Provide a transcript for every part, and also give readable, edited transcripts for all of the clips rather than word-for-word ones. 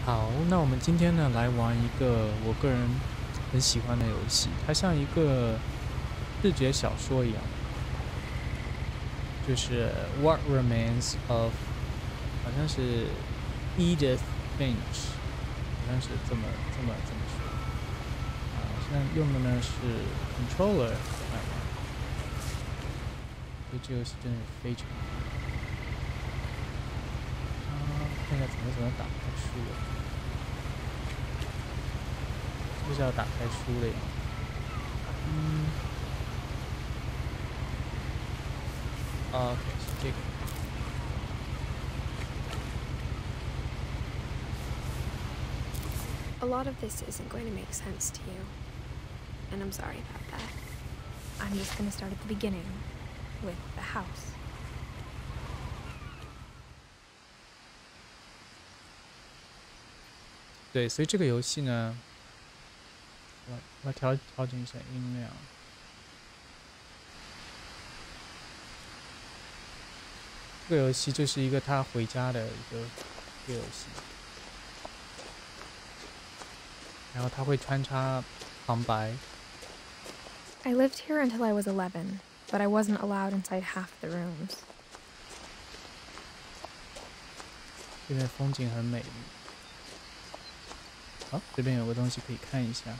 好，那我们今天呢来玩一个我个人很喜欢的游戏，它像一个视觉小说一样，就是 What Remains of， 好像是 Edith Finch， 好像是这么说。现在用的呢是 controller 来玩，所以这游戏真的是非常看一下怎么打开书了。就是要打开书了呀。OK， 是这个。A lot of this isn't going to make sense to you, and I'm sorry about that. I'm just going to start at the beginning, with the house. 对，所以这个游戏呢，我调整一下音量。这个游戏就是一个他回家的一个游戏，然后他会穿插旁白。I lived here until I was 11, but I wasn't allowed inside half the rooms. 这边风景很美丽。好，这边有个东西可以看一下。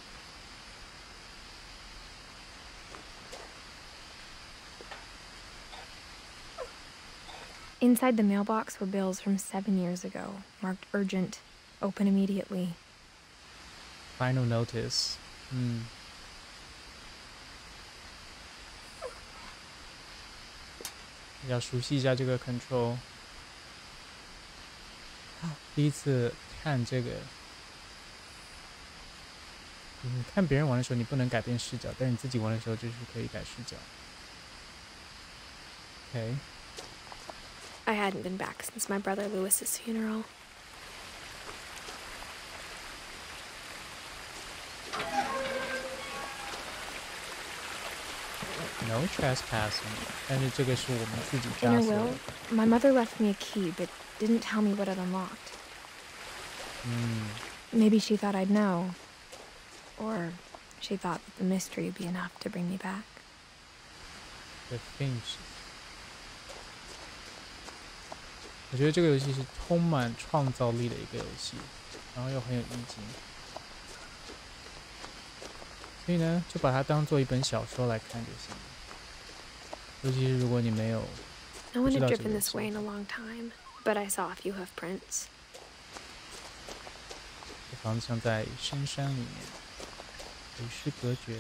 Inside the mailbox were bills from 7 years ago, marked urgent, open immediately. Final notice. 要熟悉一下这个 control。第一次看这个，你看别人玩的时候，你不能改变视角，但你自己玩的时候就是可以改视角。OK。I hadn't been back since my brother Lewis's funeral. No trespassing. 但是这个是我们自己家 In her 所有 will, 的。my mother left me a key, but didn't tell me what it unlocked. Maybe she thought I'd know. Or she thought that the mystery would be enough to bring me back. The Finch。我觉得这个游戏是充满创造力的一个游戏，然后又很有意境，所以呢，就把它当做一本小说来看就行了。尤其是如果你没有 No one had driven this way in a long time, but I saw a few hoof prints. 这房子像在深山里面，与世隔绝。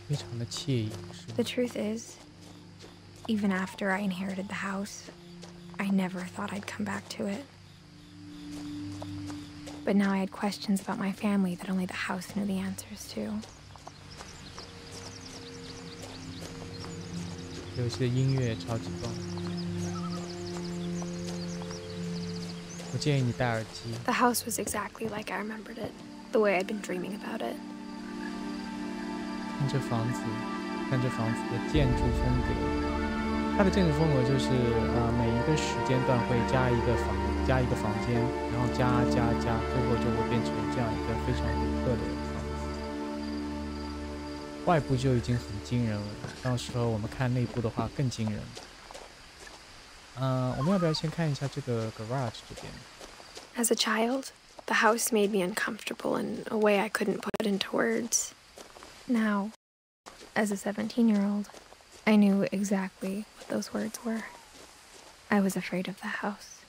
非常的惬意。The truth is, even after I inherited the house, I never thought I'd come back to it. But now I had questions about my family that only the house knew the answers to. 游戏的音乐超级棒，我建议你戴耳机。The house was exactly like I remembered it, the way I'd been dreaming about it. 看这房子的建筑风格，它的建筑风格就是每一个时间段会加一个房间，然后加，最后就会变成这样一个非常独特的房子。外部就已经很惊人了，到时候我们看内部的话更惊人。我们要不要先看一下这个 garage 这边？ As a child, the house made me uncomfortable in a way I couldn't put into words. Now, as a 17-year-old, I knew exactly what those words were. I was afraid of the house.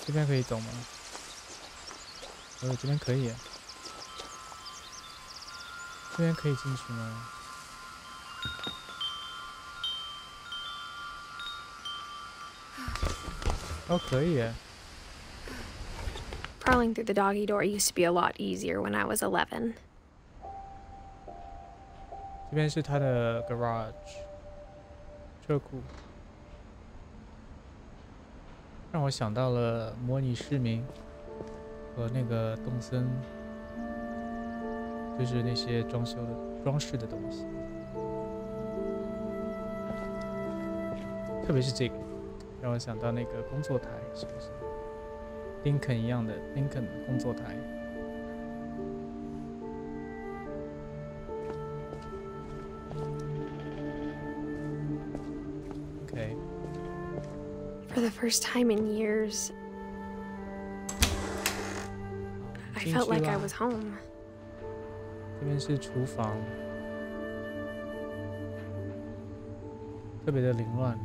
这边可以走吗？这边可以。这边可以进去吗？哦，可以耶。Crawling through the doggy door used to be a lot easier when I was 11. 这边是它的 garage 车库。让我想到了模拟市民和那个动森，就是那些装饰的东西，特别是这个，让我想到那个工作台，是不是？林肯一样的林肯工作台。OK。For the first time in years, I felt like I was home. 这边是厨房，特别的凌乱，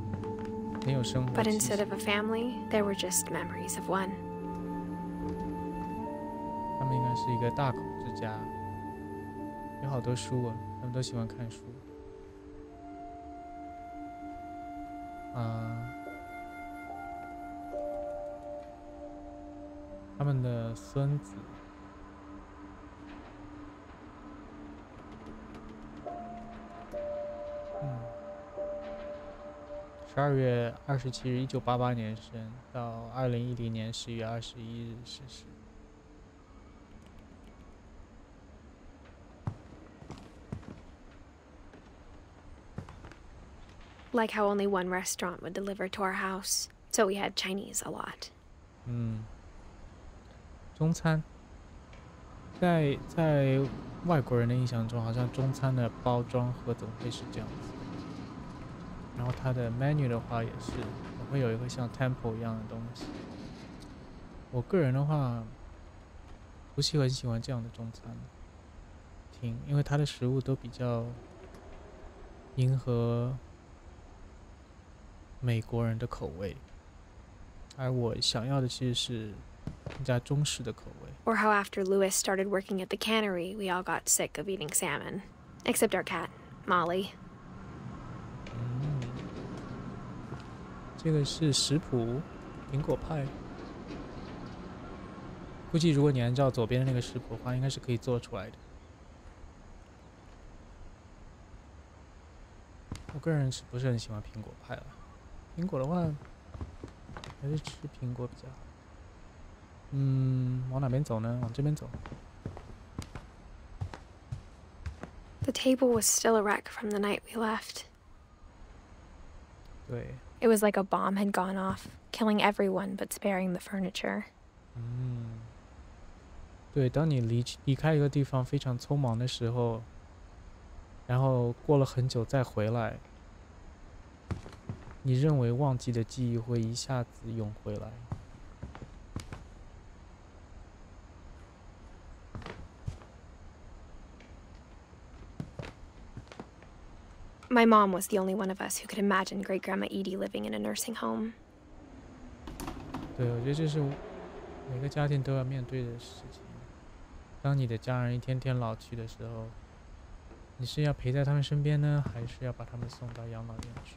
很有生活气 But 息。 instead of a family, there were just memories of one. 他们应该是一个大口之家，有好多书啊，他们都喜欢看书。他们的孙子。12月27日，1988年生，到2010年10月21日逝世。Like how only one restaurant would deliver to our house, so we had Chinese a lot. 中餐，在外国人的印象中，好像中餐的包装盒总会是这样子。然后它的 menu 的话也是会有一个像 temple 一样的东西。我个人的话不是很喜欢这样的中餐厅，因为它的食物都比较迎合美国人的口味，而我想要的其实是更加中式的口味。 Or how after Louis started working at the cannery, we all got sick of eating salmon. Except our cat, Molly. 这个是食谱，苹果派。估计如果你按照左边的那个食谱的话，应该是可以做出来的。我个人是不是很喜欢苹果派了？苹果的话，还是吃苹果比较好。往哪边走呢？往这边走。 The table was still a wreck from the night we left. 对。 It was like a bomb had gone off, killing everyone but sparing the furniture. 对，当你离开一个地方非常匆忙的时候，然后过了很久再回来，你认为忘记的记忆会一下子涌回来。 My mom was the only one of us who could imagine Great Grandma Edie living in a nursing home. 对，我觉得这是每个家庭都要面对的事情。当你的家人一天天老去的时候，你是要陪在他们身边呢，还是要把他们送到养老院去？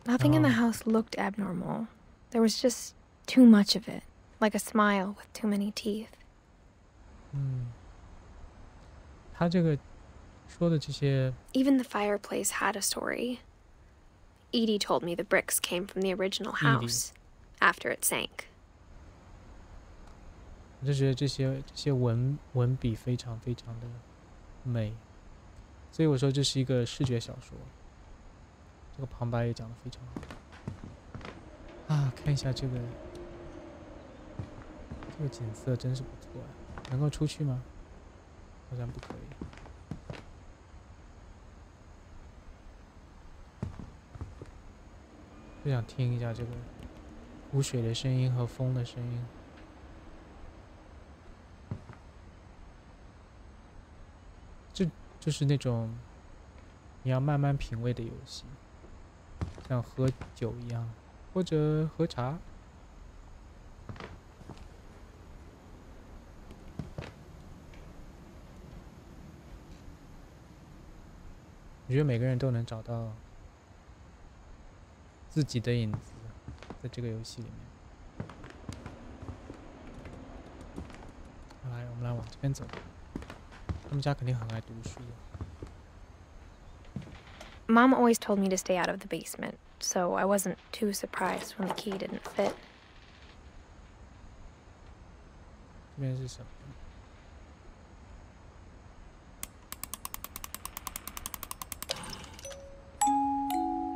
Nothing in the house looked abnormal. There was just too much of it, like a smile with too many teeth. 他这个说的这些 Even the fireplace had a story. Edie told me the bricks came from the original house after it sank. 我就觉得这些文笔非常非常的美，所以我说这是一个视觉小说。这个旁白也讲得非常好啊！看一下这个景色真是不错啊！能够出去吗？好像不可以。就想听一下这个湖水的声音和风的声音。这就是那种你要慢慢品味的游戏，像喝酒一样，或者喝茶。我觉得每个人都能找到自己的影子，在这个游戏里面。来，我们来往这边走。他们家肯定很爱读书的。Mom always told me to stay out of the basement, so I wasn't too surprised when the key didn't fit. 这边是什么？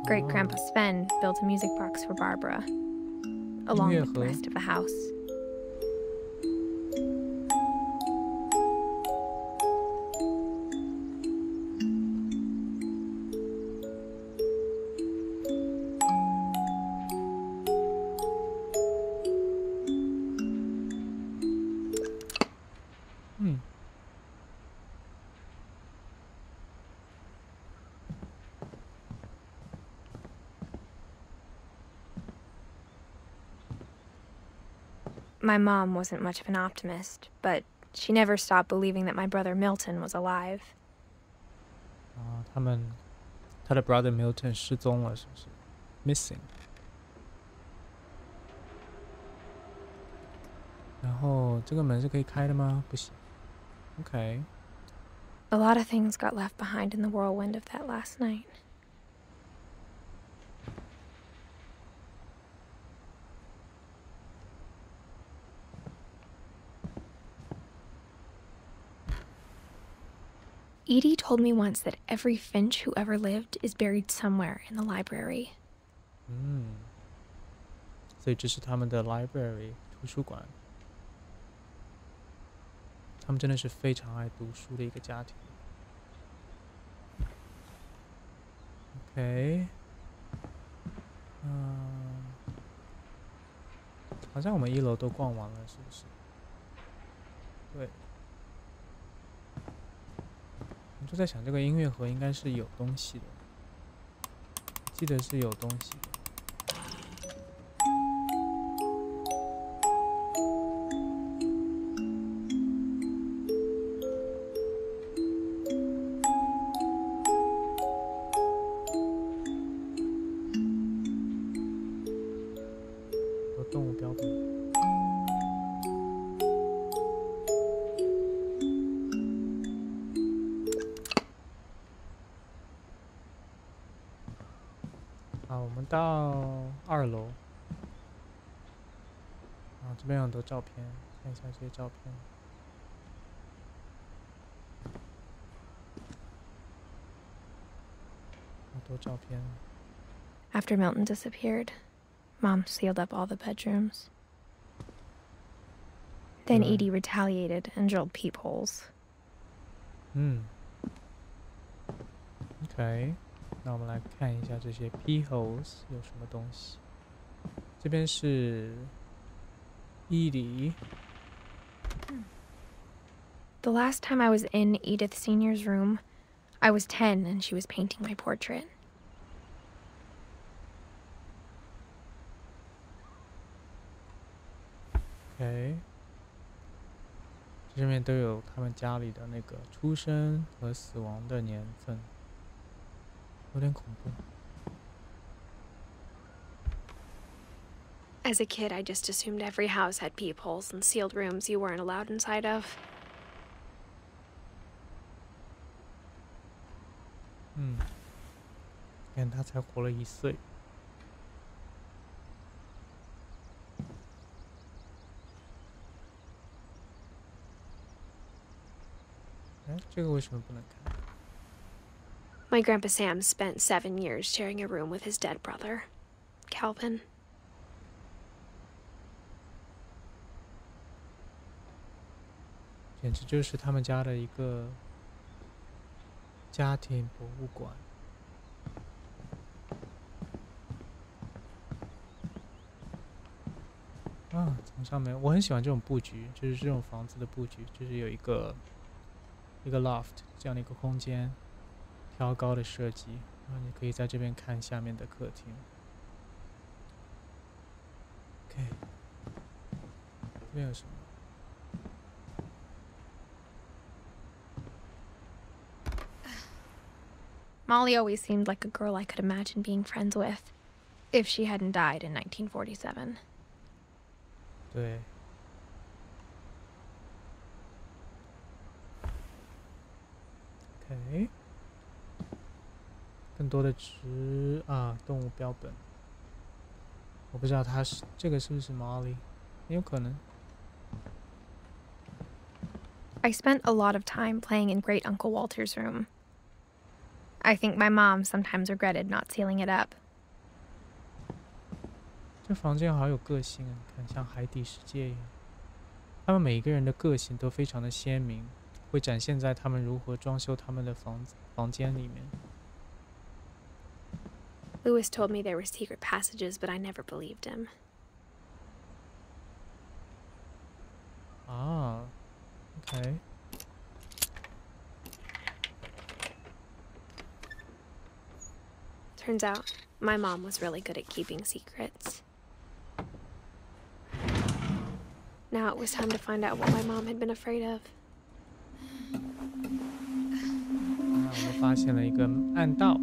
Great Grandpa Sven built a music box for Barbara, along with the rest of the house. My mom wasn't much of an optimist, but she never stopped believing that my brother Milton was alive. 他的 brother Milton 失踪了，是不是 ？Missing。然后这个门是可以开的吗？不行。OK。 A lot of things got left behind in the whirlwind of that last night. Edie told me once that every Finch who ever lived is buried somewhere in the library. 所以这是他们的 library 图书馆。他们真的是非常爱读书的一个家庭。OK， 好像我们1楼都逛完了，是不是？对。我就在想，这个音乐盒应该是有东西的，记得是有东西的。有动物标本。好，我们到2楼。这边有很多照片，看一下这些照片。好多照片。After Milton disappeared, Mom sealed up all the bedrooms. Then Edie retaliated and drilled peepholes. OK。那我们来看一下这些 peepholes 有什么东西。这边是Edie。The last time I was in Edith Sr.'s room, I was 10 and she was painting my portrait. OK。这边都有他们家里的那个出生和死亡的年份。有点恐怖。As a kid, I just assumed every house had peepholes and sealed rooms you weren't allowed inside of. 看他才活了1岁。这个为什么不能看？ My Grandpa Sam spent 7 years sharing a room with his dead brother, Calvin. 简直就是他们家的一个家庭博物馆。从上面我很喜欢这种布局，就是这种房子的布局，就是有一个 loft 这样的一个空间，挑高的设计，然后你可以在这边看下面的客厅。OK， 这边有什么？ Molly always seemed like a girl I could imagine being friends with, if she hadn't died in 1947. 对。OK，更多的动物标本。我不知道这个是不是 Molly， 很有可能。I spent a lot of time playing in Great Uncle Walter's room. I think my mom sometimes regretted not sealing it up. 这房间好有个性啊！你看，像海底世界一样。他们每一个人的个性都非常的鲜明，会展现在他们如何装修他们的房间里面。Louis told me there were secret passages, but I never believed him. Okay. Turns out, my mom was really good at keeping secrets. Now it was time to find out what my mom had been afraid of. 我们发现了一个暗道，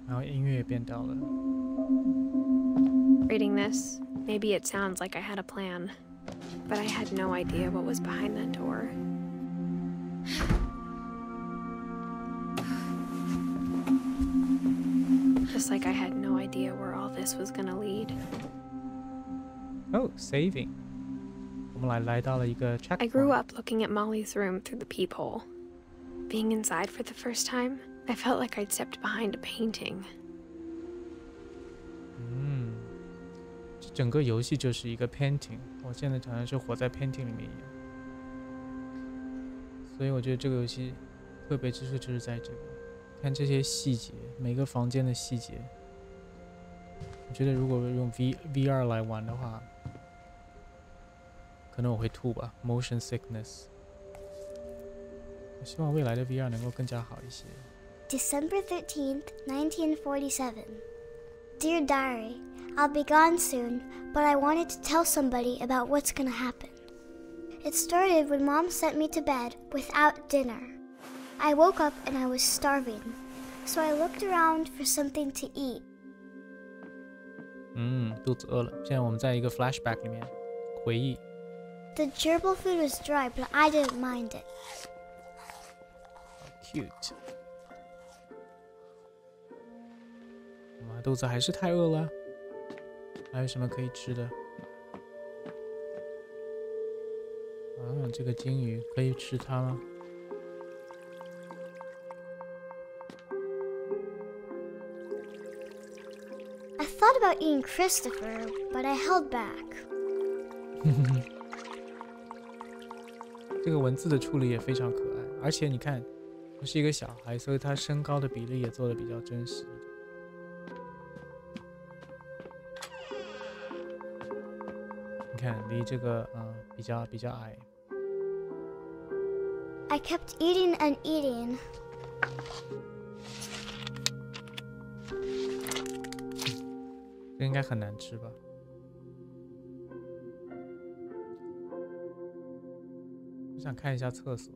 然后音乐也变到了。Reading this, maybe it sounds like I had a plan, but I had no idea what was behind that door. Just like I had no idea where all this was gonna lead. Oh, saving. 我们来到了一个 checkpoint. I grew up looking at Molly's room through the peephole. Being inside for the first time, I felt like I'd stepped behind a painting. 这整个游戏就是一个 painting. 我现在好像是活在 painting 里面一样。所以我觉得这个游戏特别之处就是在这个，看这些细节，每个房间的细节。我觉得如果用 VR 来玩的话，可能我会吐吧 ，motion sickness。我希望未来的 VR 能够更加好一些。December 13th, 1947. Dear Diary, I'll be gone soon, but I wanted to tell somebody about what's gonna happen. It started when Mom sent me to bed without dinner. I woke up and I was starving, so I looked around for something to eat. 肚子饿了。现在我们在一个 flashback 里面回忆。The gerbil food was dry, but I didn't mind it. Cute. 我们肚子还是太饿了。还有什么可以吃的？这个金鱼可以吃它吗？ I thought about eating Christopher, but I held back. 这个文字的处理也非常可爱，而且你看，我是一个小孩，所以他身高的比例也做得比较真实。你看，离这个比较矮。I kept eating and eating. 这应该很难吃吧？我想看一下厕所，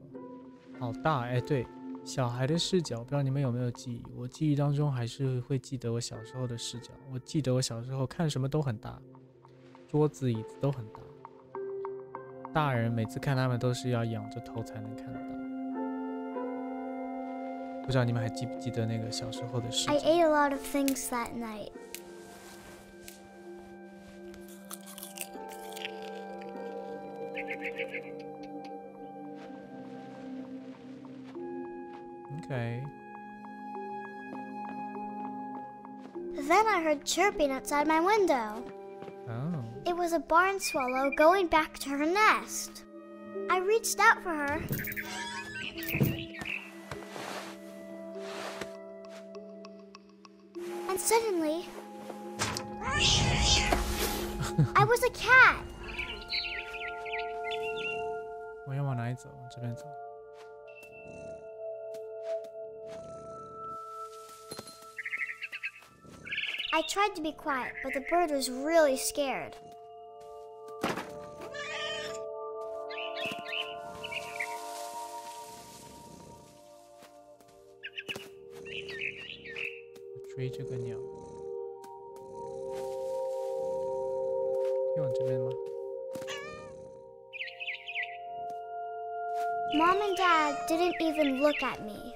好大哎！对，小孩的视角，不知道你们有没有记忆？我记忆当中还是会记得我小时候的视角。我记得我小时候看什么都很大，桌子、椅子都很大。大人每次看他们都是要仰着头才能看得到。不知道你们还记不记得那个小时候的视角 I ate a lot of things that night. Okay. Then I heard chirping outside my window. Oh. It was a barn swallow going back to her nest. I reached out for her. And suddenly, I was a cat. 我要往哪里走？往这边走。I tried to be quiet, but the bird was really scared. I 追这个鸟，可以往这边吗？ Mom and Dad didn't even look at me.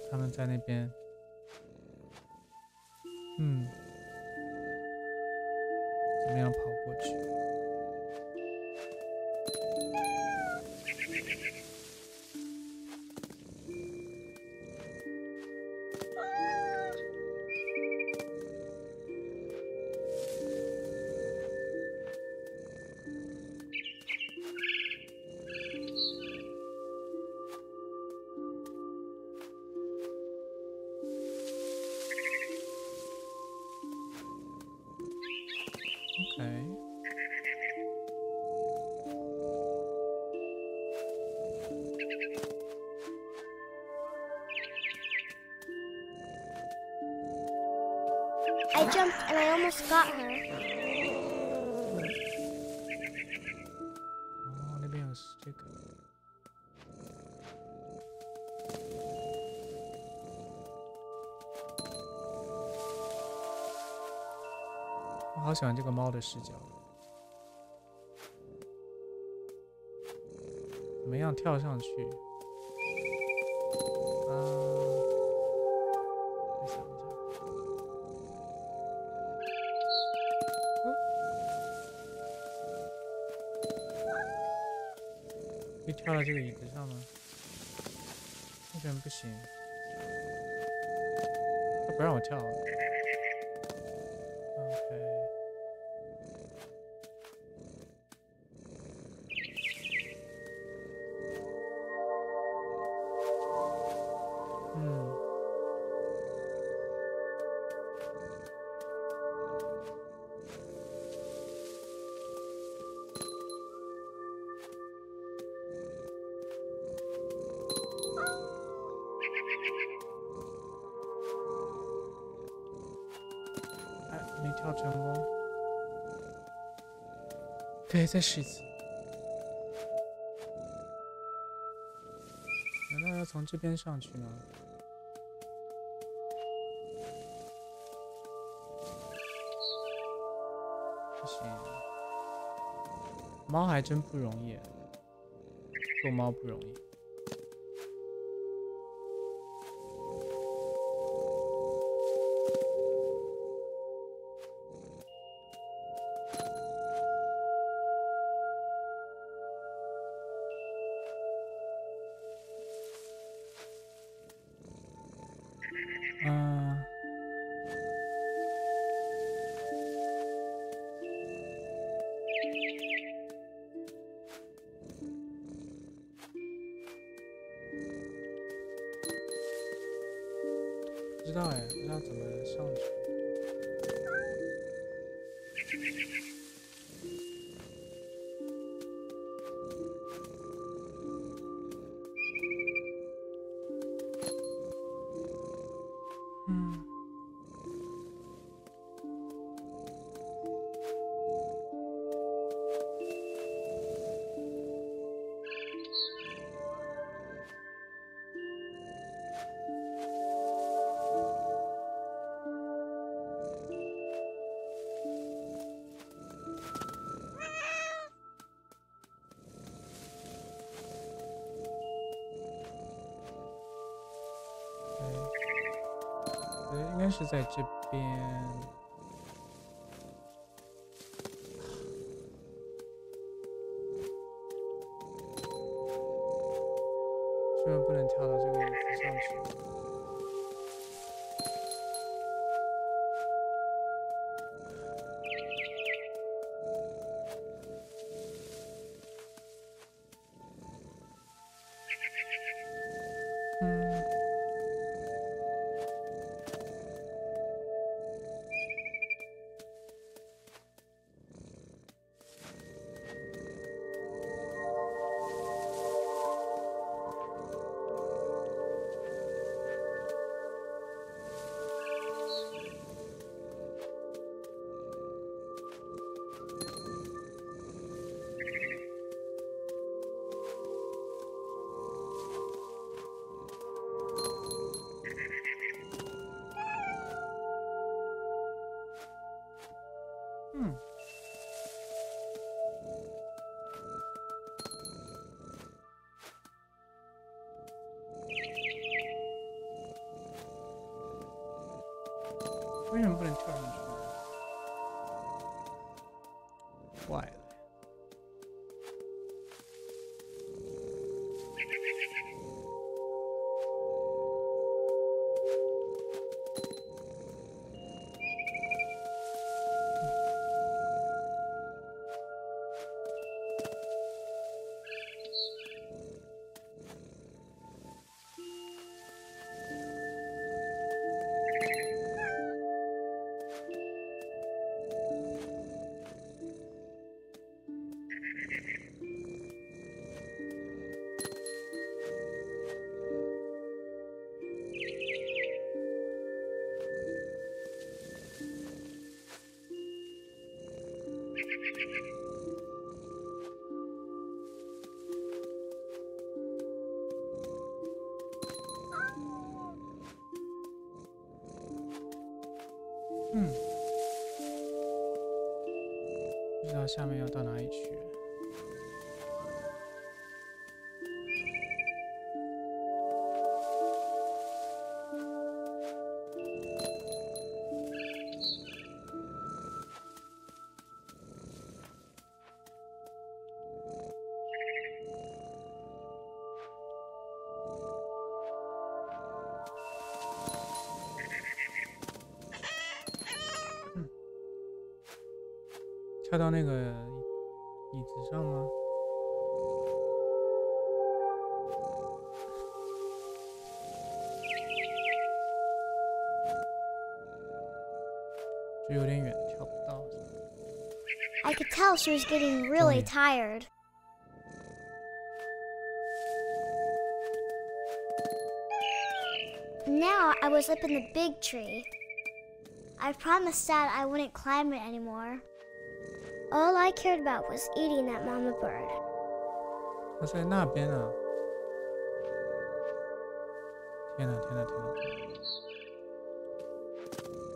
他们在那边，怎么样跑过去？I jumped and I almost got her. 哦，那边有这个。我好喜欢这个猫的视角。怎么样跳上去？再想一下。可以跳到这个椅子上吗？为什么不行？他不让我跳。OK。没跳成功，对，再试一次。难道要从这边上去吗？不行，猫还真不容易，做猫不容易。不知道哎，不知道怎么上去。应该是在这边。居然不能跳到这个椅子上去。为什么不能跳上去呢？坏了。不知道下面要到哪里去了。跳到那个椅子上吗？这有点远，跳不到。I could tell she was getting really tired. Now I was up in the big tree. I promised Dad I wouldn't climb it anymore. All I cared about was eating that mama bird. 它在那边啊！天哪，天哪，天哪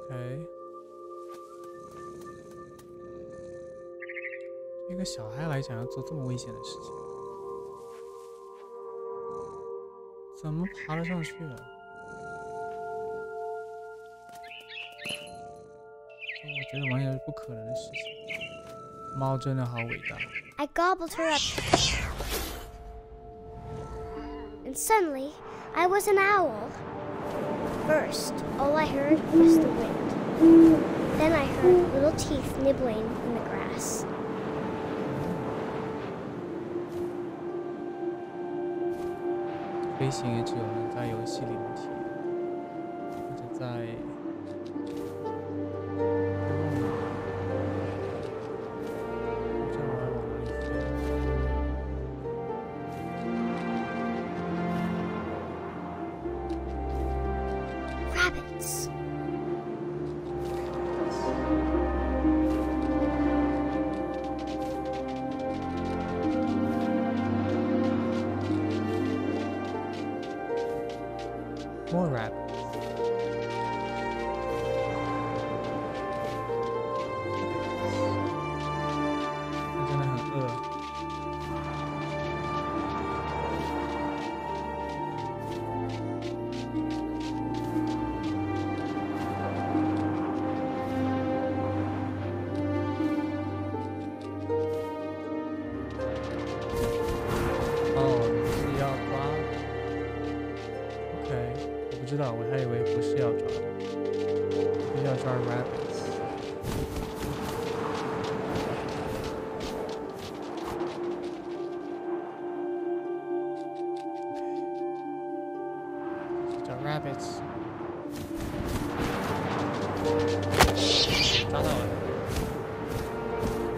！OK， 对一个小孩来讲，要做这么危险的事情，怎么爬得上去啊？我觉得完全是不可能的事情。猫真的好伟大。I gobbled her up. And suddenly, I was an owl. First, all I heard was the wind. Then I heard little teeth nibbling in the grass. 飞行也只有能在游戏里面体验，或者在。Rabbits. More rabbits. 它真的很饿。不知道，我还以为不是要抓，不是要抓 rabbits。找 rabbits。抓到了。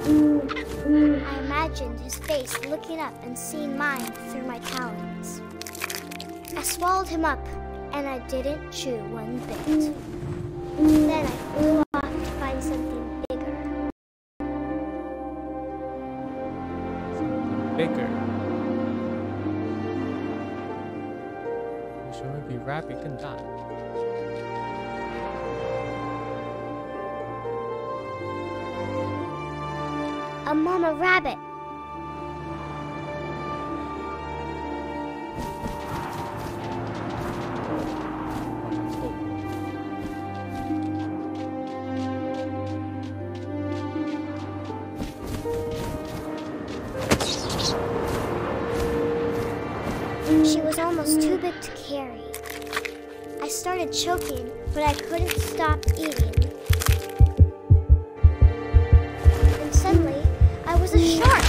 I imagined his face looking up and seeing mine through my talons. I swallowed him up. And I didn't chew one bit. Then I flew off to find something bigger. Something bigger? 有时候会比 rabbit 更大的。A mama rabbit. was too big to carry. I started choking, but I couldn't stop eating. And suddenly, I was a shark.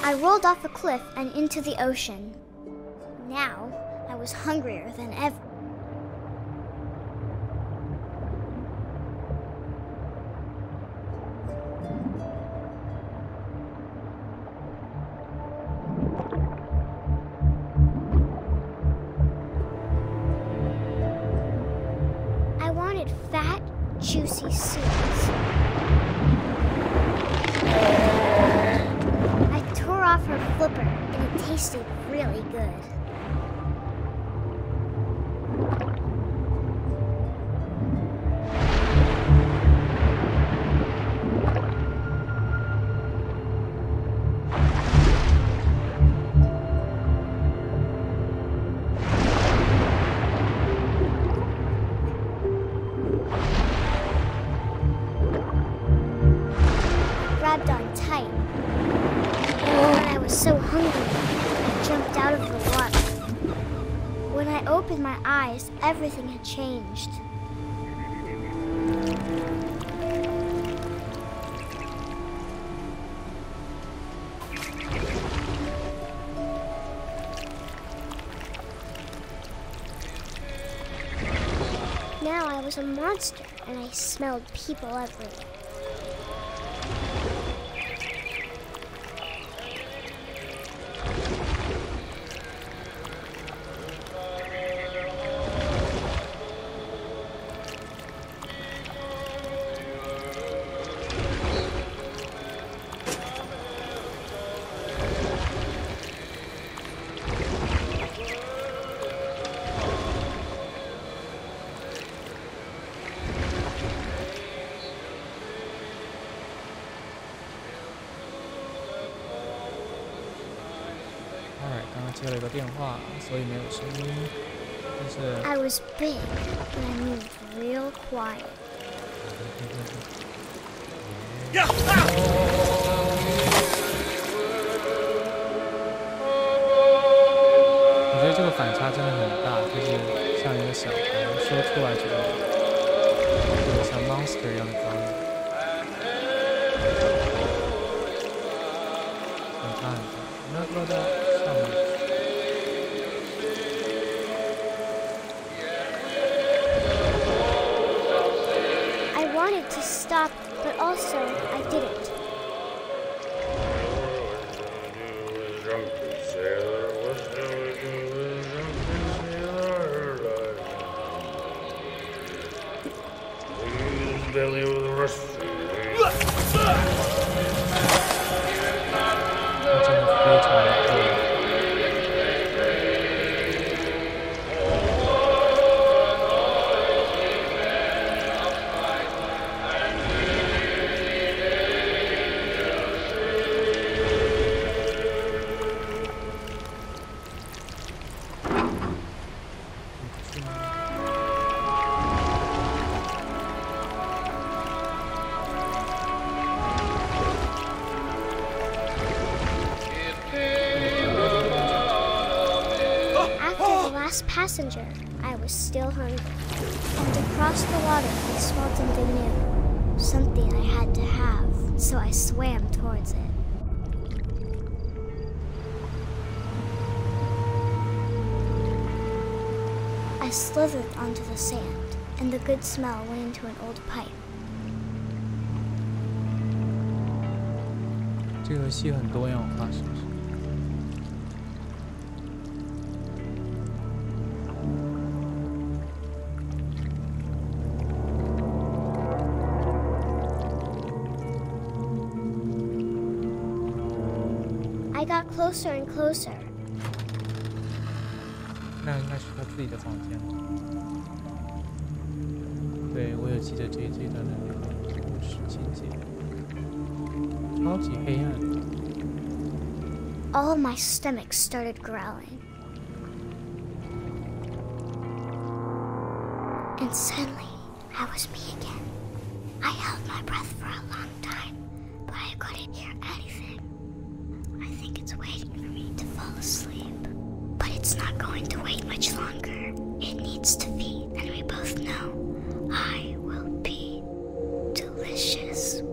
I rolled off a cliff and into the ocean. Now, I was hungrier than ever. I wanted fat, juicy seeds. Off her flipper, and it tasted really good. Grabbed on tight. I was so hungry, I jumped out of the water. When I opened my eyes, everything had changed. Now I was a monster, and I smelled people everywhere.接了一个电话，所以没有声音。但是 I was big, but I moved real quiet. 我觉得这个反差真的很大，就是像一个小孩说出来这个像 monster 一样的遭遇，反差很大。那落到上面。I wanted to stop, but also I didn't. Passenger, I was still hungry, and across the water I smelled something new, something I had to have, so I swam towards it. I slithered onto the sand, and the good smell went into an old pipe. 这个戏很多样化，是不是？ I got closer and closer. 那应该是他自己的房间了。对，我有记得这一段的那个故事情节，超级黑暗。All of my stomach started growling. And suddenly, I was me again. I held my breath for a long time, but I couldn't hear anything. I think it's waiting for me to fall asleep. But it's not going to wait much longer. It needs to feed, and we both know I will be delicious.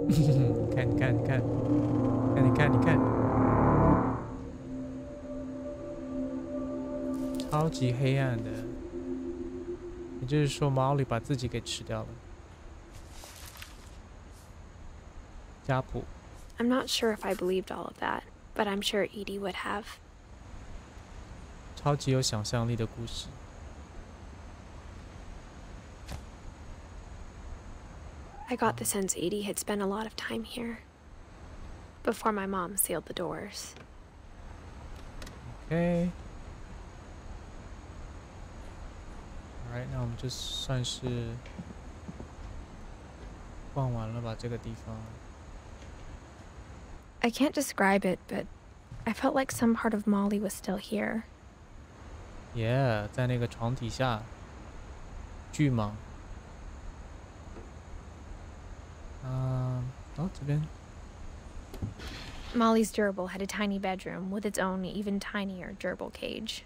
你看，超级黑暗的，也就是说，毛利把自己给吃掉了。家谱。 I'm not sure if I believed all of that, but I'm sure Edie would have. 超级有想象力的故事。 I got the sense Edie had spent a lot of time here before my mom sealed the doors. OK。Alright， 那我们就算是逛完了吧这个地方。 I can't describe it, but I felt like some part of Molly was still here. Yeah， 在那个床底下，巨蟒。这边。 Molly's gerbil had a tiny bedroom with its own even tinier gerbil cage.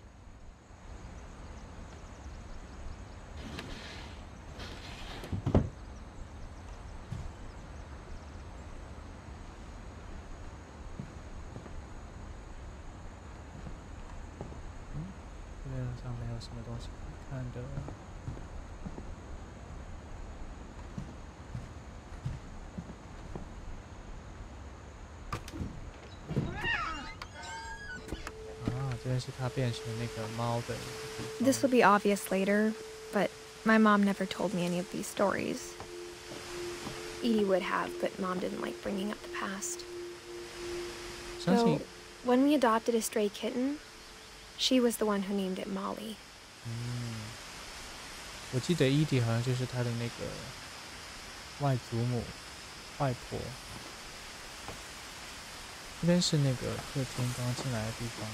This will be obvious later, but my mom never told me any of these stories. Edie would have, but Mom didn't like bringing up the past. So, when we adopted a stray kitten, she was the one who named it Molly. 我记得伊迪好像就是他的那个外祖母、外婆。这边是那个客厅，刚刚进来的地方。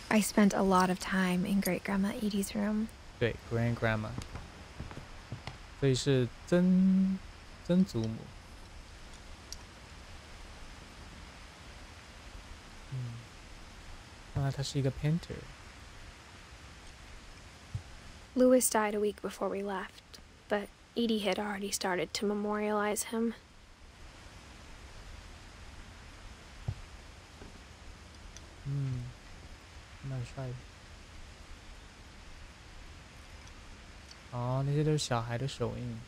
I spent a lot of time in Great Grandma Edie's room. 对 ，Grand Grandma， 所以是曾祖母。她是一个 painter。 Louis died a week before we left, but Edie had already started to memorialize him. 蛮帅的。哦，那些都是小孩的手印，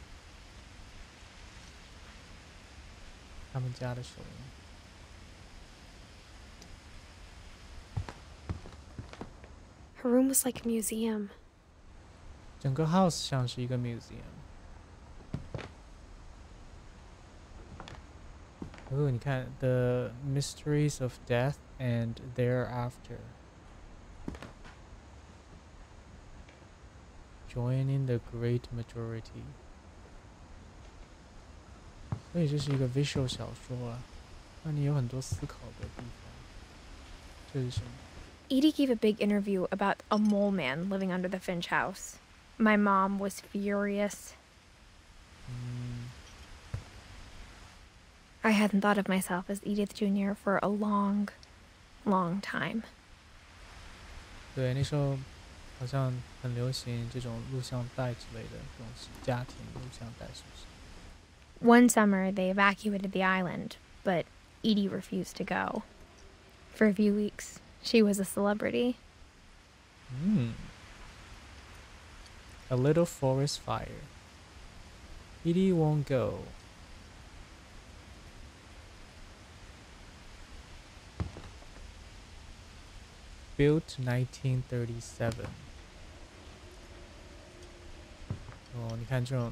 他们家的手印。Her room was like a museum. 整个 house 像是一个 museum。哦，你看 The Mysteries of Death and Thereafter. Joining the great majority. 所以这是一个 visual 小说啊，那你有很多思考的地方。这是什么？ Edie gave a big interview about a mole man living under the Finch house. My mom was furious. I hadn't thought of myself as Edith Jr. for a long, long time. 对，那时候好像很流行这种录像带之类的东西，家庭录像带是不是？ One summer, they evacuated the island, but Edie refused to go. For a few weeks, she was a celebrity. A little forest fire. Edie won't go. Built 1937. 哦，你看这种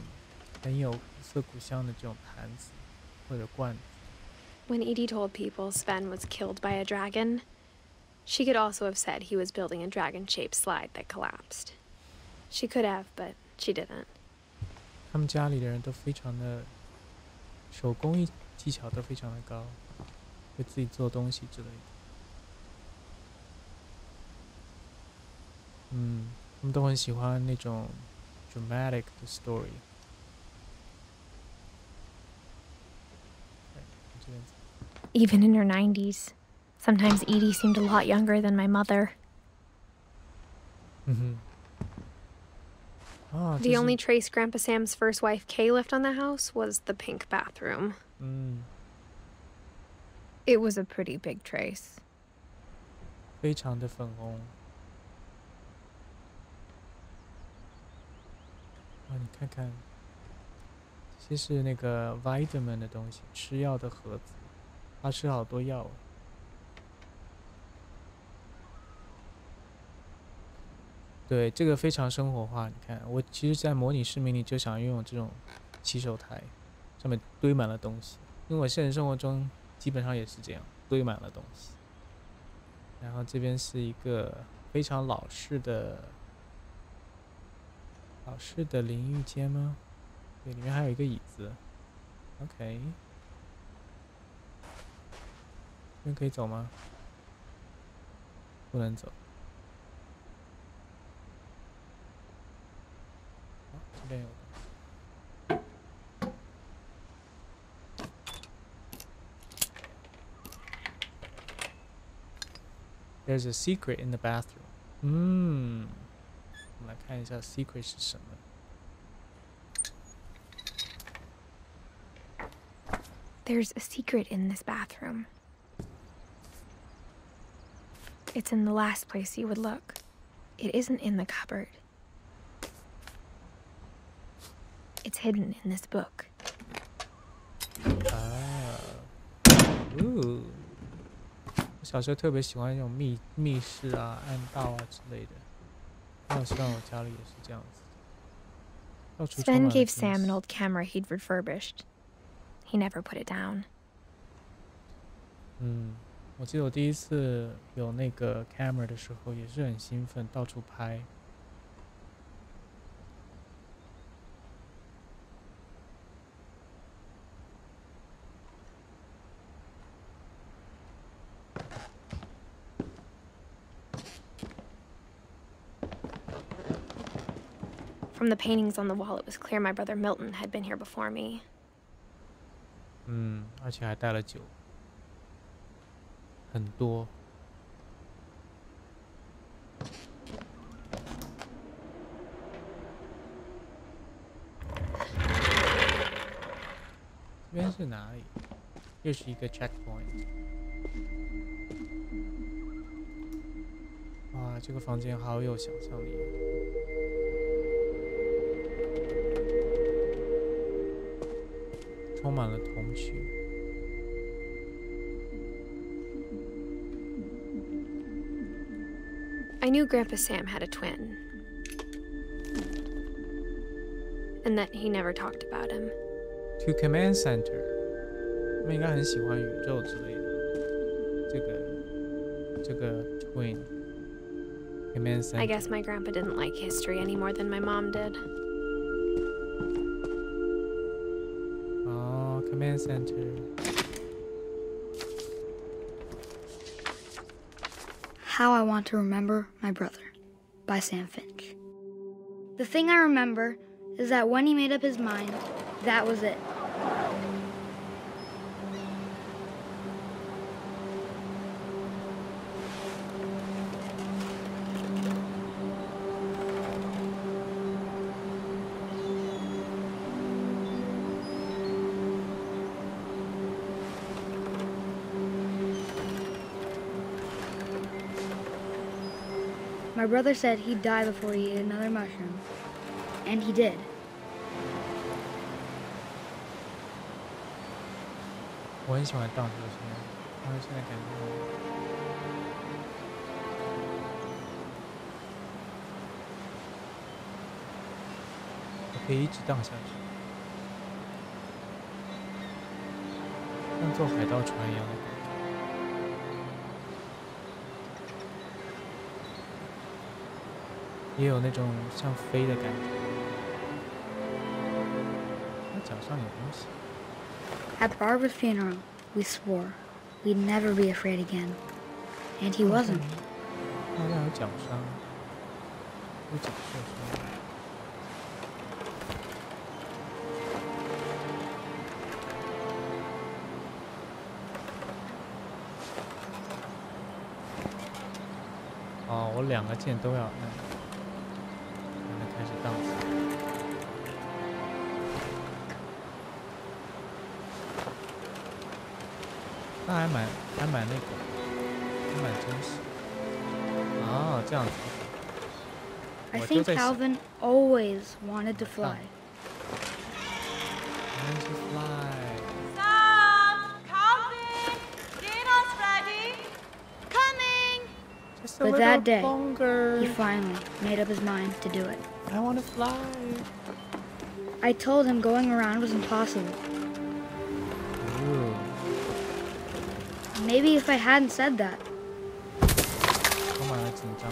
很有古色古香的这种盘子或者罐子。When Edie told people Sven was killed by a dragon, she could also have said he was building a dragon-shaped slide that collapsed. She could have, but she didn't. 他们家里的人都非常的手工艺技巧都非常的高，会自己做东西之类的。他们都很喜欢那种 dramatic 的 story。Even in her 90s, sometimes Edie seemed a lot younger than my mother. The only trace Grandpa Sam's first wife Kay left on the house was the pink bathroom. It was a pretty big trace. 非常的粉红。你看看，这是那个 vitamin 的东西，吃药的盒子，他吃好多药。对，这个非常生活化。你看，我其实，在模拟市民里就想拥有这种洗手台，上面堆满了东西，因为我现实生活中基本上也是这样，堆满了东西。然后这边是一个非常老式的淋浴间吗？对，里面还有一个椅子。OK， 这边可以走吗？不能走。这边有。There's a secret in the bathroom. 我们来看一下 secret 是什么。There's a secret in this bathroom. It's in the last place you would look. It isn't in the cupboard. It's hidden in this book. 我小时候特别喜欢那种密室啊、暗道啊之类的。我希望我家里也是这样子。Sven gave Sam an old camera he'd refurbished. He never put it down. 我记得我第一次有那个 camera 的时候也是很兴奋，到处拍。From the paintings on the wall, it was clear my brother Milton had been here before me. 而且还带了酒，很多。这边是哪里？又是一个 checkpoint。哇，这个房间好有想象力。充满了童趣。I knew Grandpa Sam had a twin, and that he never talked about him. To command center， 他们应该很喜欢宇宙之类的。这个 twin command center。 I guess my grandpa didn't like history any more than my mom did. Command center. How I Want to Remember My Brother by Sam Finch. The thing I remember is that when he made up his mind, that was it. My brother said he'd die before he ate another mushroom. And he did.我很喜欢荡秋千，但是现在感觉我可以一直荡下去，像坐海盗船一样的感觉。也有那种像飞的感觉。他脚上有东西。At Barbara's funeral, we swore we'd never be afraid again. And he wasn't. 他好像有脚伤，有脚受伤。哦，我两个键都要按。开始荡起来，那还蛮那个，还蛮真实。哦，这样子。I think Calvin always wanted to fly. Want to fly. Sam, Calvin, dinner's ready. Coming. Just a But little that day, longer. he finally made up his mind to do it. I want to fly. I told him going around was impossible. Ooh. Maybe if I hadn't said that. 充满了紧张。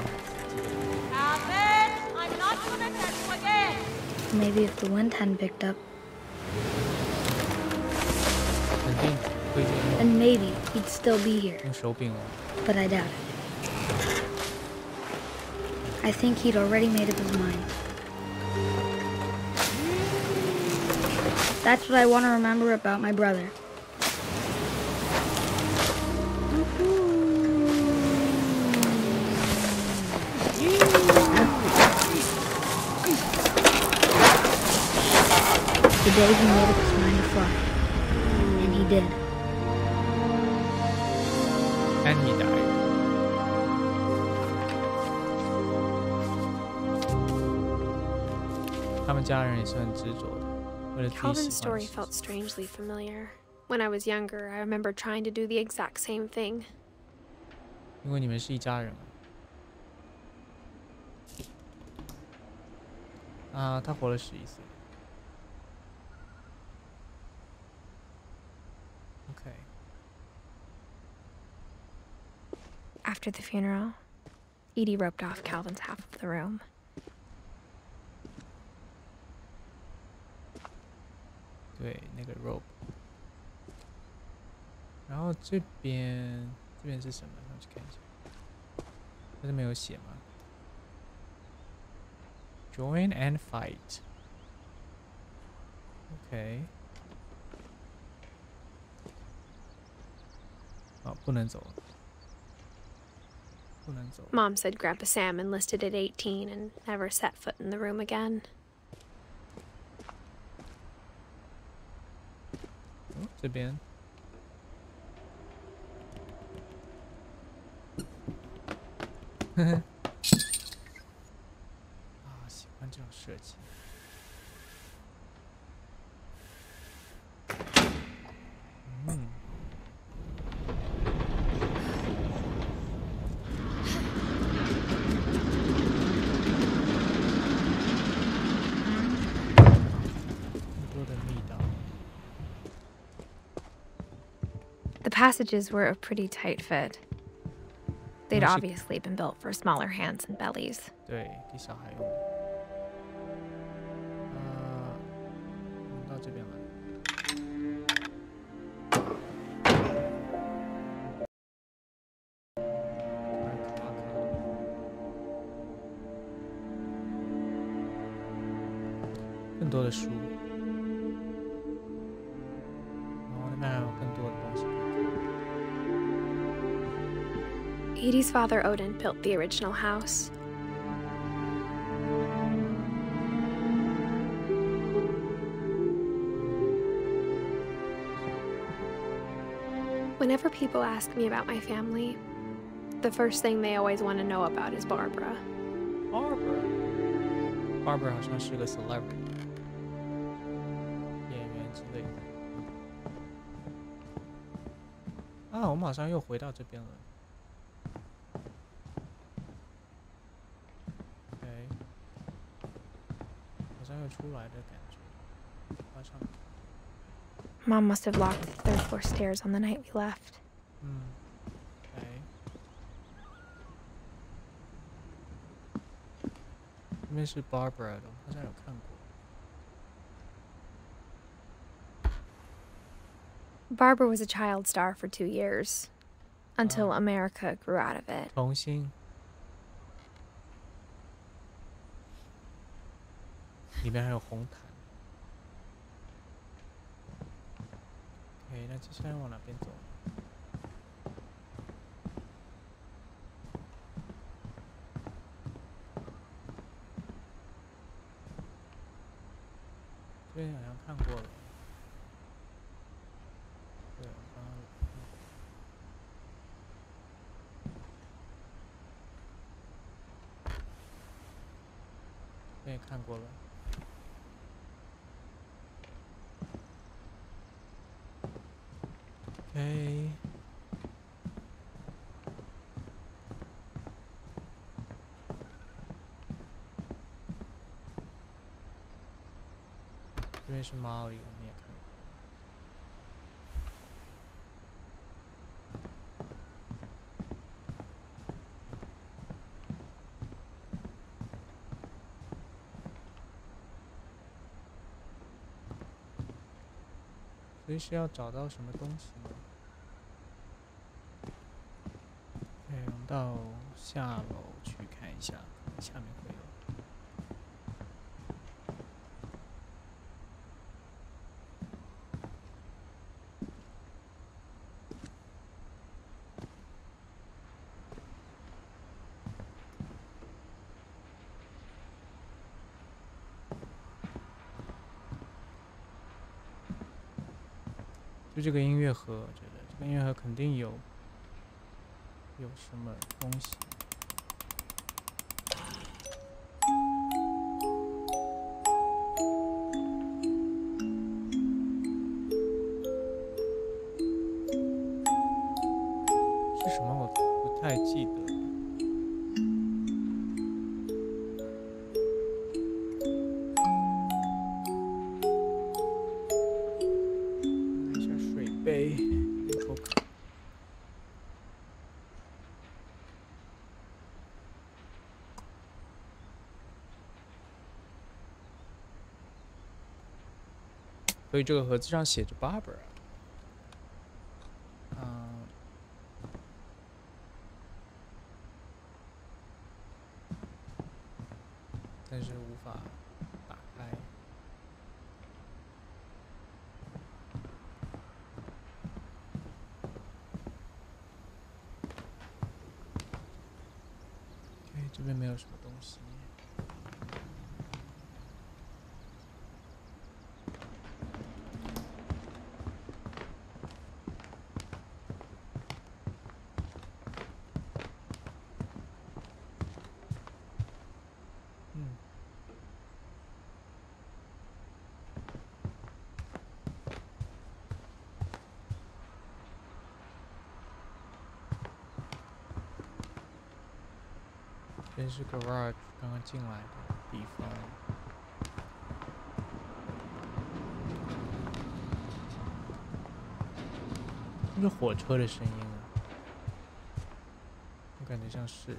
Calvin, I'm not gonna tell you again. Maybe if the wind hadn't picked up. 肯定会 And maybe he'd still be here. 用手柄哦。But I doubt it. I think he'd already made up his mind. That's what I want to remember about my brother. The day he made up his mind to fly. And he did. And he died. Calvin's story felt strangely familiar. When I was younger, I remember trying to do the exact same thing. 因为你们是一家人啊，他活了11岁。Okay. After the funeral, Edie roped off Calvin's half of the room. 对，那个 rope。然后这边是什么？上去看一下。这是没有写吗 ？Join and fight. OK。哦，不能走了。不能走。Mom said Grandpa Sam enlisted at 18 and never set foot in the room again. 哦，这边。呵呵。啊，喜欢这种设计。嗯。The passages were a pretty tight fit. They'd obviously been built for smaller hands and bellies. 对，给小孩用的。我们到这边来。更多的书。然后那边还有更多的东西。Edie's father Odin built the original house. Whenever people ask me about my family, the first thing they always want to know about is Barbara. Barbara 好像是个 celebrity 演员之类的。啊，我马上又回到这边了。OK， 好像又出来的感觉。马上。Mom must have locked the third floor stairs on the night we left. OK。这边是 Barbara 的，我好像有看过。Barbara was a child star for 2 years, until America grew out of it. 童星。里面还有红毯。OK， 那接下来往哪边走？这边好像看过了。对，刚刚有看过。这边也看过了。OK。这边是 Molly， 我们也看过。所以是要找到什么东西吗？对，我们到下楼去看一下，下面会有。就这个音乐盒，我觉得这个音乐盒肯定有什么东西。是什么？我不太记得。杯，口渴。所以这个盒子上写着 Barbara。但是无法打开。这边没有什么东西。这边是 garage， 刚刚进来的地方。这是火车的声音啊，我感觉像是。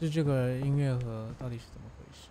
是这个音乐盒到底是怎么回事？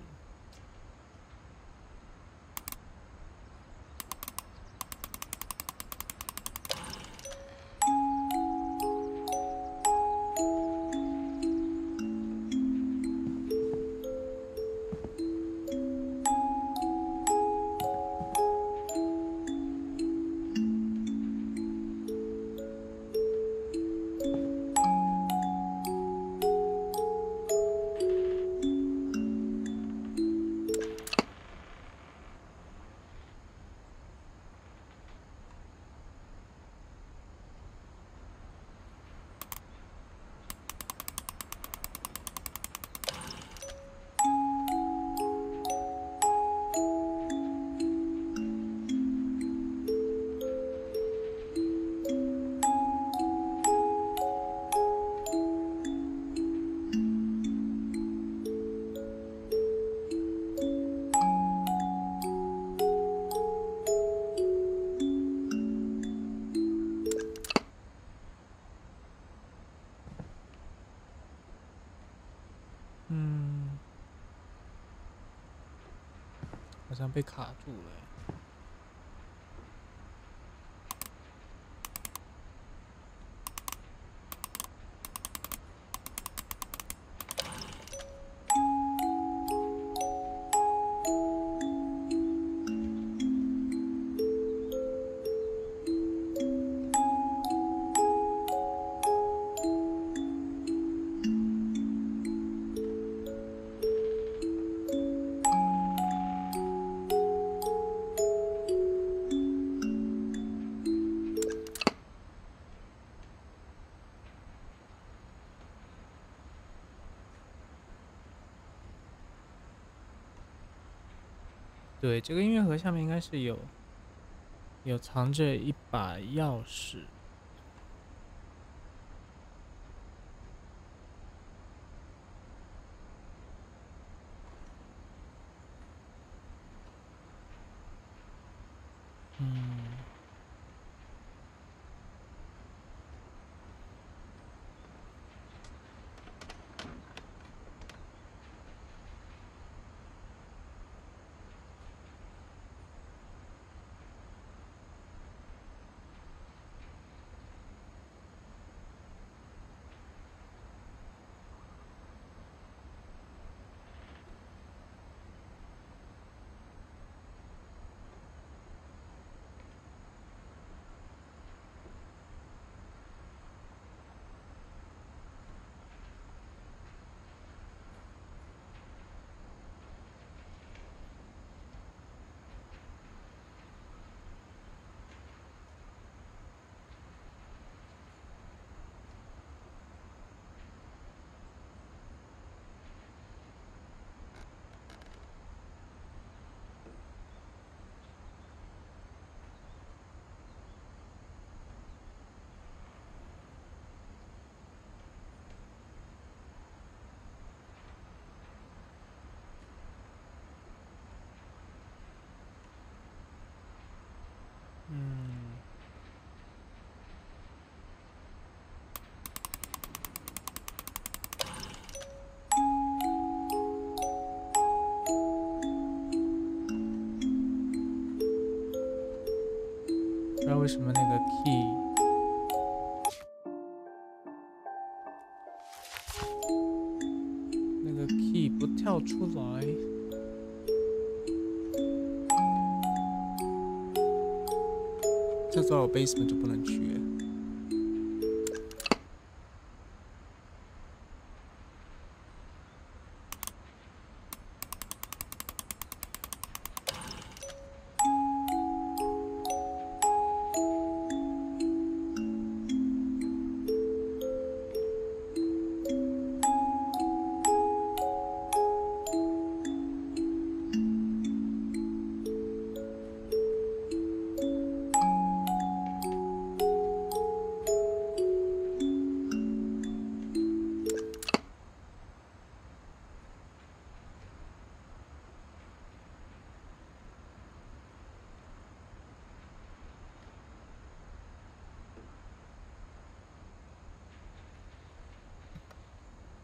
好像被卡住了欸。对，这个音乐盒下面应该是有藏着一把钥匙。不知道为什么那个 key 不跳出来。这座我 basement 就不能去欸。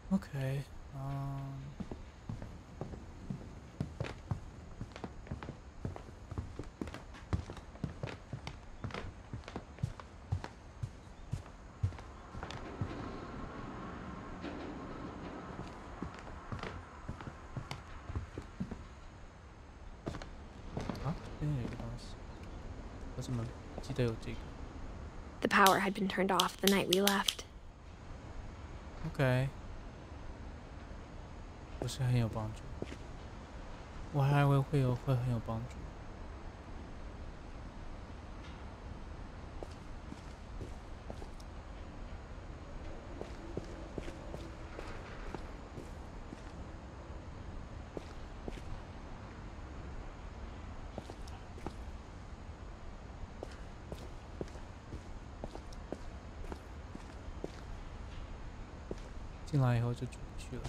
OK。这边有一个东西，我怎么记得有这个 The power had been turned off the night we left. ？OK， 不是很有帮助，我还以为会很有帮助。进来以后就出不去了。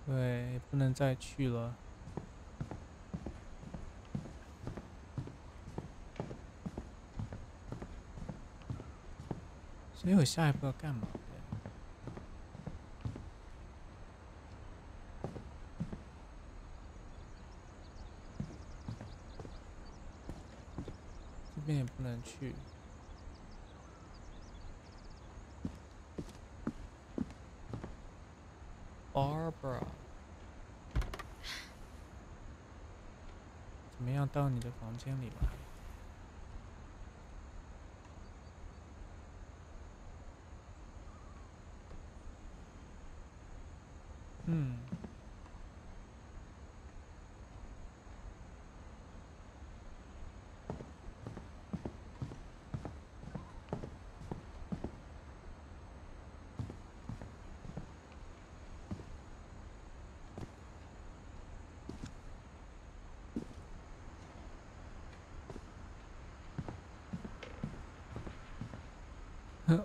对，不能再去了。所以我下一步要干嘛？这边也不能去。Barbara， 怎么样到你的房间里来？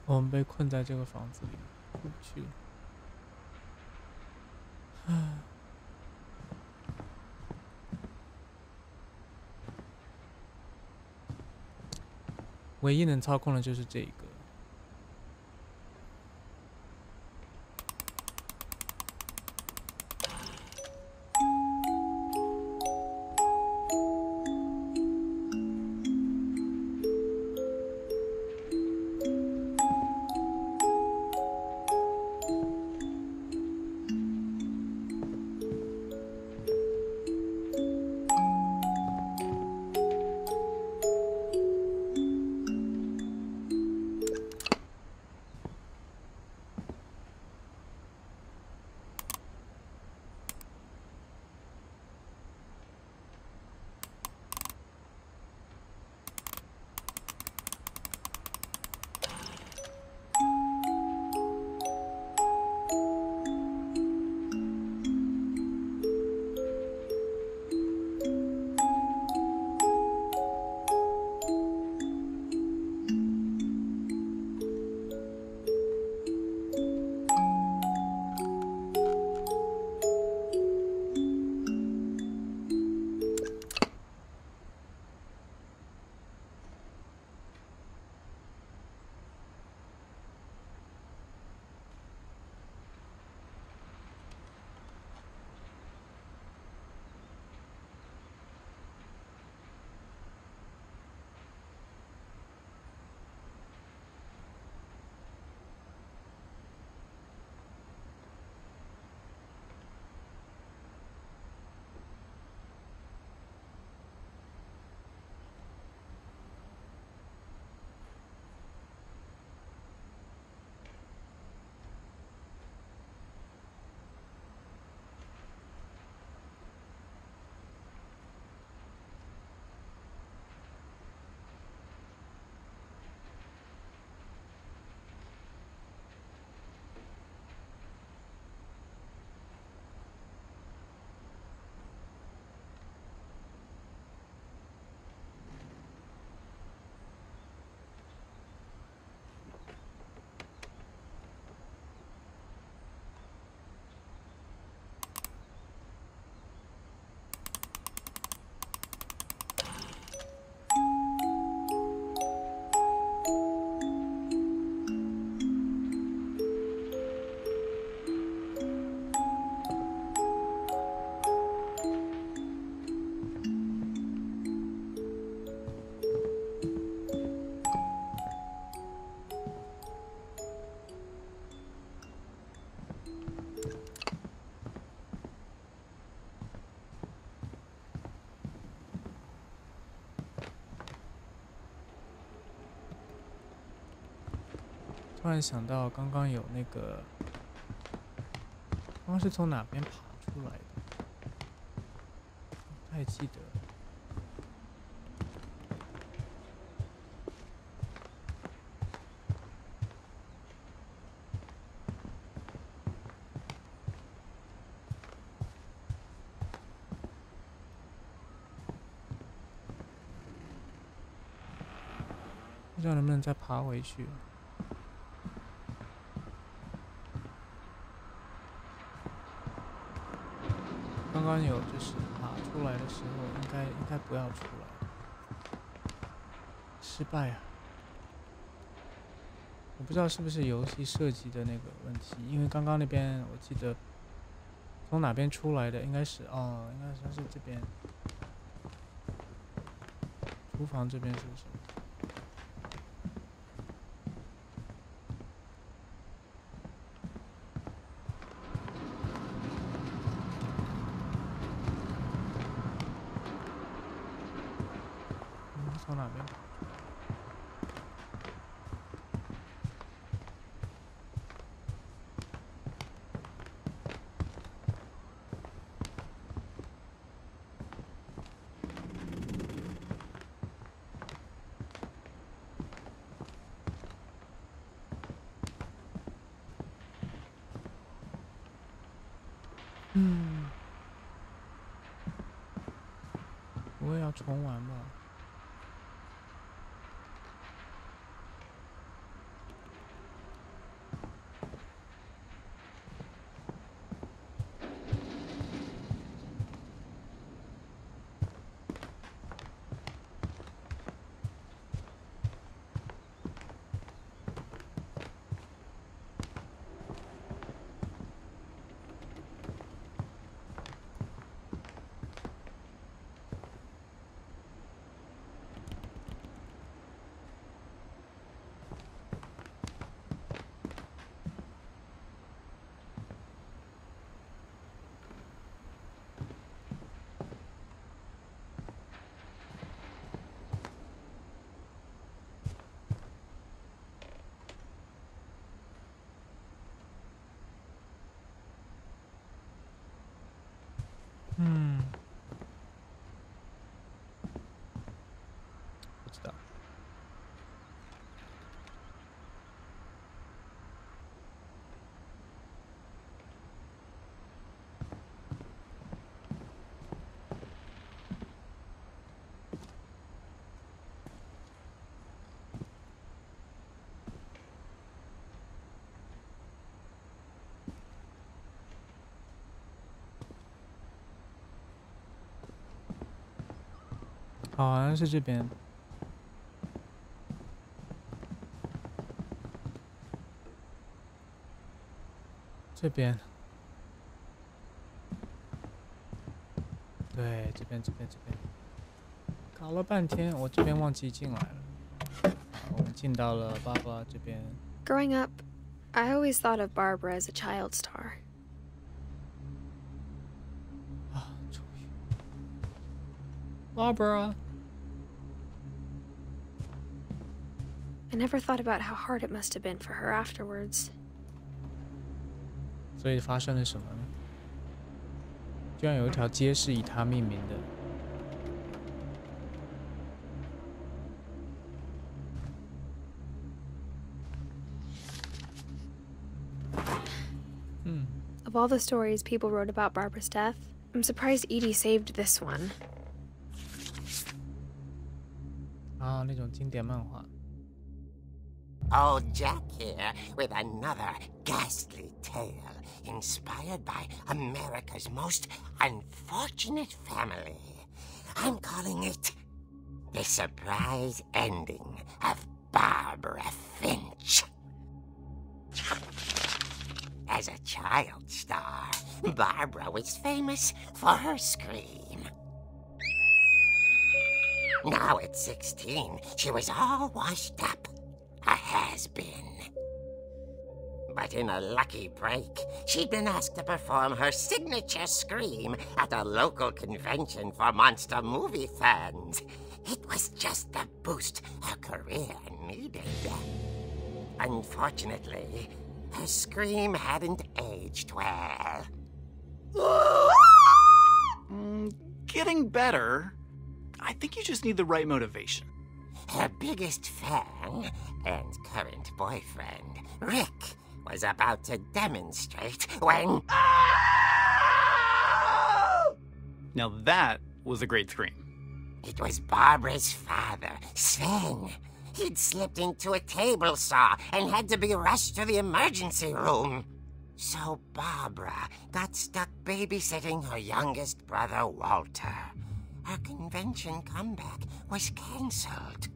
我们被困在这个房子里，出不去。唯一能操控的就是这个。突然想到刚刚有那个，刚刚是从哪边爬出来的？不太记得。不知道能不能再爬回去。刚刚有就是爬出来的时候，应该不要出来，失败啊！我不知道是不是游戏设计的那个问题，因为刚刚那边我记得从哪边出来的，应该是这边，厨房这边是不是？从哪边？我也要重玩吧。不知道。好像是这边。这边。对，这边。搞了半天，我这边忘记进来了。我们进到了爸爸这边。Growing up, I always thought of Barbara as a child star. 终于 Barbara. I never thought about how hard it must have been for her afterwards. 所以发生了什么呢？居然有一条街是以她命名的。Of all the stories people wrote about Barbara's death, I'm surprised Edie saved this one. 那种经典漫画。Old Jack here with another ghastly tale inspired by America's most unfortunate family. I'm calling it The Surprise Ending of Barbara Finch. As a child star, Barbara was famous for her scream. Now at 16, she was all washed up. A has-been. But in a lucky break, she'd been asked to perform her signature scream at a local convention for monster movie fans. It was just the boost her career needed. Unfortunately, her scream hadn't aged well. Getting better. I think you just need the right motivation. Her biggest fan and current boyfriend, Rick, was about to demonstrate when... Now that was a great scream. It was Barbara's father, Sven. He'd slipped into a table saw and had to be rushed to the emergency room. So Barbara got stuck babysitting her youngest brother, Walter. Her convention comeback was cancelled.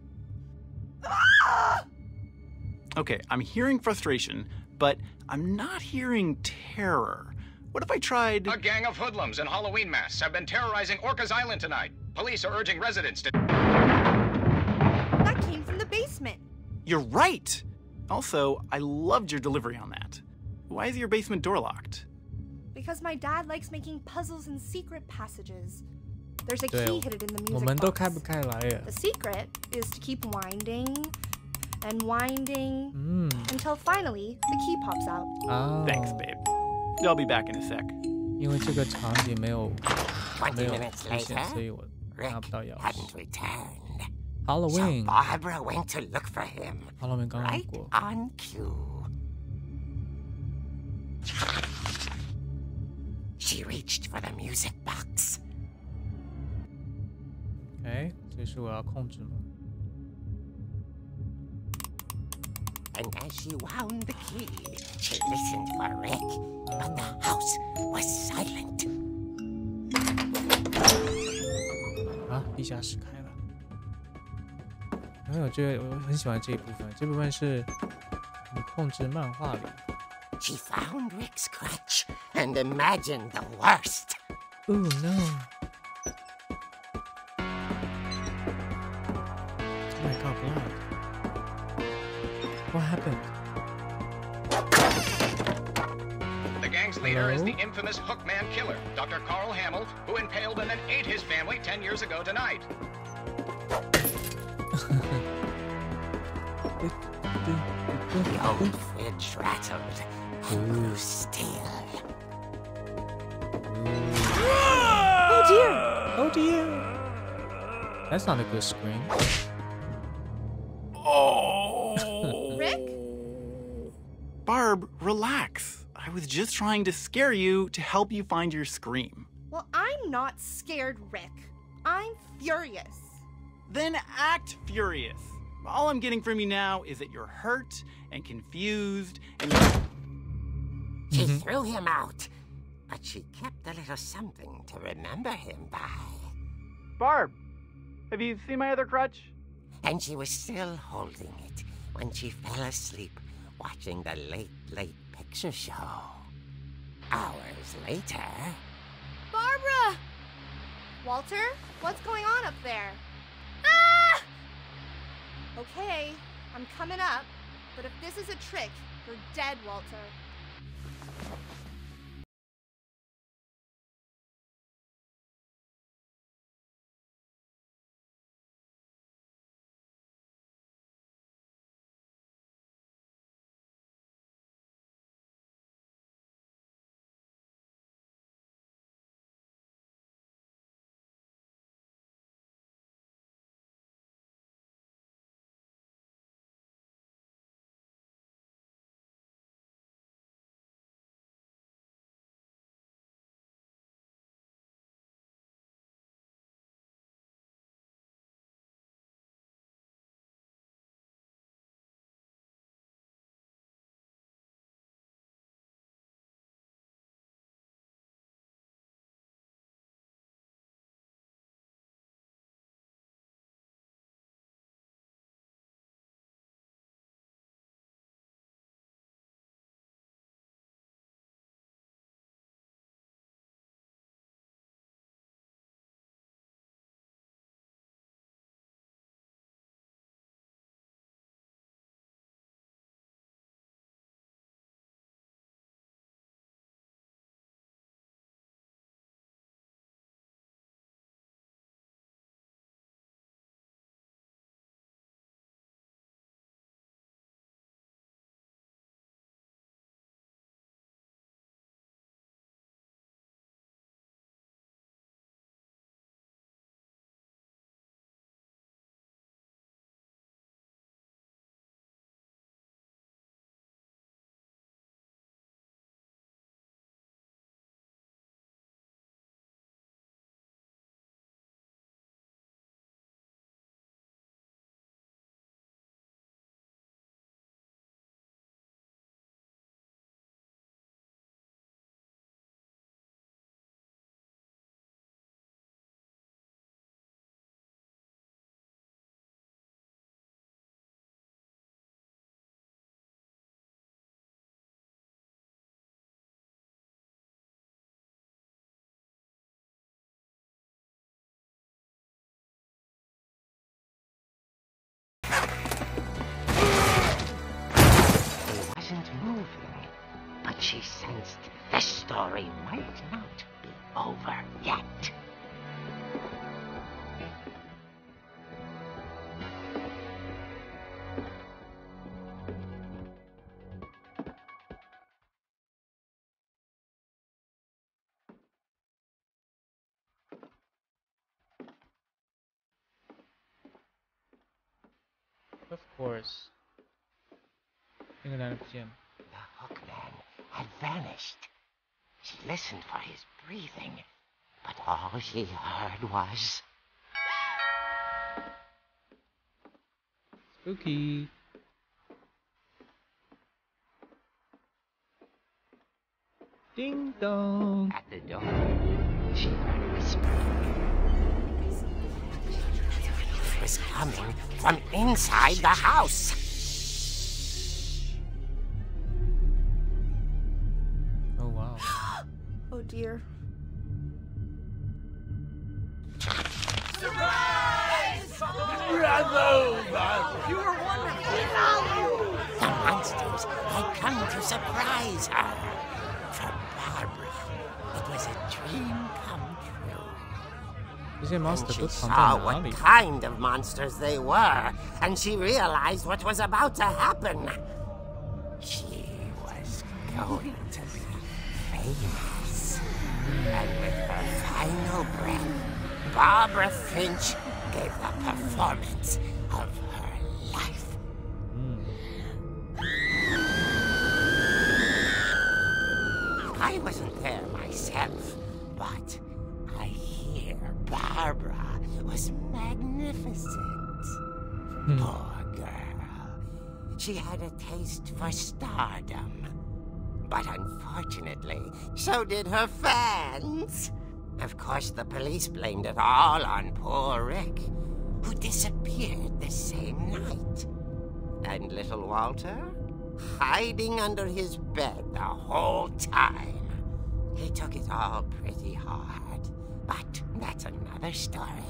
Okay, I'm hearing frustration, but I'm not hearing terror. What if I tried... A gang of hoodlums in Halloween masks have been terrorizing Orcas Island tonight. Police are urging residents to... That came from the basement. You're right! Also, I loved your delivery on that. Why is your basement door locked? Because my dad likes making puzzles and secret passages. There's a 对， key hidden in the 我 music 们都开不 box. 开来耶 The secret is to keep winding and winding 嗯 until finally the key pops out. 啊 Thanks, babe. I'll be back in a sec. 因为这个场景没有 20没有 minutes 出现， later, 所以我拿不 Rick 到钥匙 hadn't returned. So Halloween Barbara went to look for him. Halloween 刚刚 Right 过 on cue. She reached for the music box. 哎，这是我要控制吗？ And as she wound the key, she listened for Rick, but the house was silent. 啊，地下室开了。因为我觉得我很喜欢这一部分，这部分是你控制漫画里。 She found Rick's crutch and imagined the worst. Oh no! Oh my god, blood! What happened? The gang's leader is the Hello? infamous Hookman killer, Dr. Carl Hamill, who impaled and then ate his family 10 years ago tonight. The old fridge rattled and grew still. Oh dear! Oh dear! That's not a good scream. Oh! Rick? Barb, relax. I was just trying to scare you to help you find your scream. Well, I'm not scared, Rick. I'm furious. Then act furious. All I'm getting from you now is that you're hurt and confused and She threw him out, but she kept a little something to remember him by. Barb, have you seen my other crutch? And she was still holding it when she fell asleep watching the late picture show. Hours later... Barbara! Walter, what's going on up there? Ah! Okay, I'm coming up, but if this is a trick, you're dead, Walter. she sensed the story might not be over yet. Of course. 那个男的不见了。 The hookman had vanished. She listened for his breathing, but all she heard was... Spooky. Ding dong. At the door, she heard whispering. It was coming from inside the house. Oh wow. Oh dear. The monsters had come to surprise her. For Barbara, it was a dream come true. 这些 monster She 都藏 saw 在哪 what 里？ kind of monsters they were, and she realized what was about to happen. She was going to be famous. And with her final breath, Barbara Finch gave the performance of her life. I wasn't there myself, but I hear Barbara was magnificent. Poor girl. She had a taste for stardom. But unfortunately, so did her fans. Of course, the police blamed it all on poor Rick, who disappeared the same night. And little Walter? Hiding under his bed the whole time. He took it all pretty hard, but that's another story.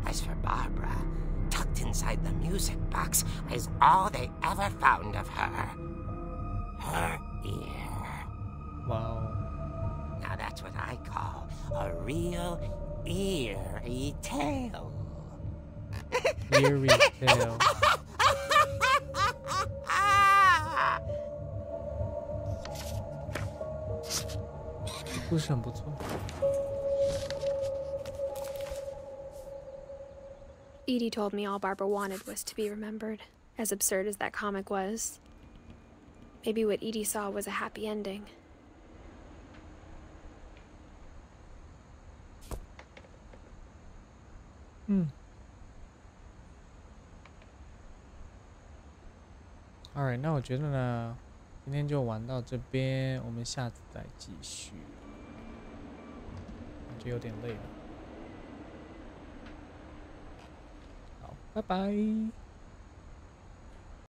As for Barbara, tucked inside the music box is all they ever found of her. Her ear. Wow. Now that's what I call a real eerie tale. Eerie tale. 故事很不错。 Edie told me all Barbara wanted was to be remembered, as absurd as that comic was. Maybe what Edie saw was a happy ending. Alright， 那我觉得呢，今天就玩到这边，我们下次再继续。感觉有点累了。好，拜拜。